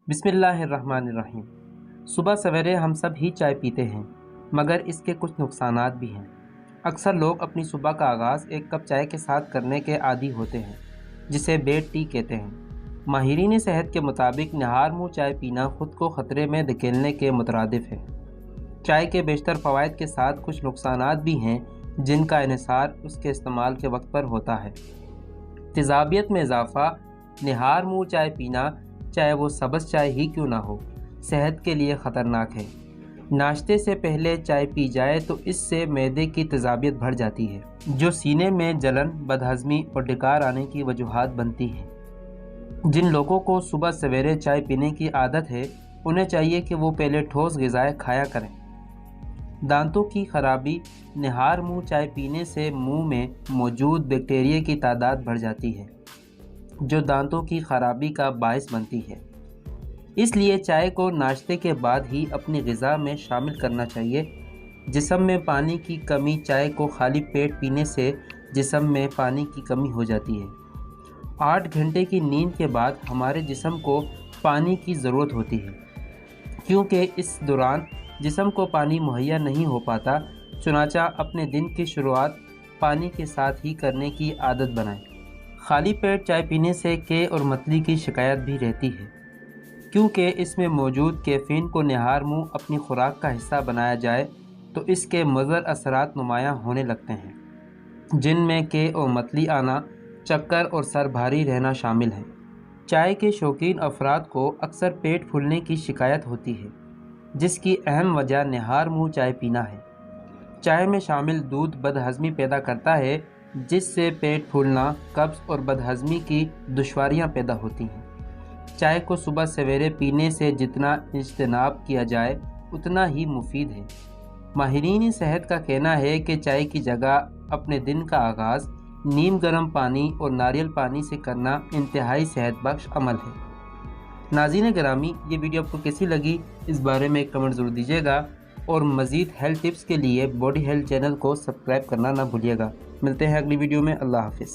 بسم اللہ الرحمن الرحیم۔ صبح سویرے ہم سب ہی چائے پیتے ہیں، مگر اس کے کچھ نقصانات بھی ہیں۔ اکثر لوگ اپنی صبح کا آغاز ایک کپ چائے کے ساتھ کرنے کے عادی ہوتے ہیں، جسے بیڈ ٹی کہتے ہیں۔ ماہرین صحت کے مطابق نہار منہ چائے پینا خود کو خطرے میں دھکیلنے کے مترادف ہے۔ چائے کے بیشتر فوائد کے ساتھ کچھ نقصانات بھی ہیں جن کا انحصار اس کے استعمال کے وقت پر ہوتا ہے۔ تیزابیت میں اضافہ۔ نہار منہ چائے پینا، چاہے وہ سبز چائے ہی کیوں نہ ہو، صحت کے لیے خطرناک ہے۔ ناشتے سے پہلے چائے پی جائے تو اس سے معدے کی تیزابیت بڑھ جاتی ہے، جو سینے میں جلن، بدہضمی اور ڈکار آنے کی وجوہات بنتی ہے۔ جن لوگوں کو صبح سویرے چائے پینے کی عادت ہے، انہیں چاہیے کہ وہ پہلے ٹھوس غذائیں کھایا کریں۔ دانتوں کی خرابی۔ نہار منہ چائے پینے سے منہ میں موجود بیکٹیریا کی تعداد بڑھ جاتی ہے، جو دانتوں کی خرابی کا باعث بنتی ہے۔ اس لیے چائے کو ناشتے کے بعد ہی اپنی غذا میں شامل کرنا چاہیے۔ جسم میں پانی کی کمی۔ چائے کو خالی پیٹ پینے سے جسم میں پانی کی کمی ہو جاتی ہے۔ 8 گھنٹے کی نیند کے بعد ہمارے جسم کو پانی کی ضرورت ہوتی ہے، کیونکہ اس دوران جسم کو پانی مہیا نہیں ہو پاتا۔ چنانچہ اپنے دن کی شروعات پانی کے ساتھ ہی کرنے کی عادت بنائیں۔ خالی پیٹ چائے پینے سے قے اور متلی کی شکایت بھی رہتی ہے، کیونکہ اس میں موجود کیفین کو نہار منہ اپنی خوراک کا حصہ بنایا جائے تو اس کے مضر اثرات نمایاں ہونے لگتے ہیں، جن میں قے اور متلی آنا، چکر اور سر بھاری رہنا شامل ہیں۔ چائے کے شوقین افراد کو اکثر پیٹ پھولنے کی شکایت ہوتی ہے، جس کی اہم وجہ نہار منہ چائے پینا ہے۔ چائے میں شامل دودھ بدہضمی پیدا کرتا ہے، جس سے پیٹ پھولنا، قبض اور بدہضمی کی دشواریاں پیدا ہوتی ہیں۔ چائے کو صبح سویرے پینے سے جتنا اجتناب کیا جائے اتنا ہی مفید ہے۔ ماہرین صحت کا کہنا ہے کہ چائے کی جگہ اپنے دن کا آغاز نیم گرم پانی اور ناریل پانی سے کرنا انتہائی صحت بخش عمل ہے۔ ناظرین گرامی، یہ ویڈیو آپ کو کیسی لگی اس بارے میں ایک کمنٹ ضرور دیجیے گا، اور مزید ہیلتھ ٹپس کے لیے باڈی ہیلتھ چینل کو سبسکرائب کرنا نہ بھولیے گا۔ ملتے ہیں اگلی ویڈیو میں۔ اللہ حافظ۔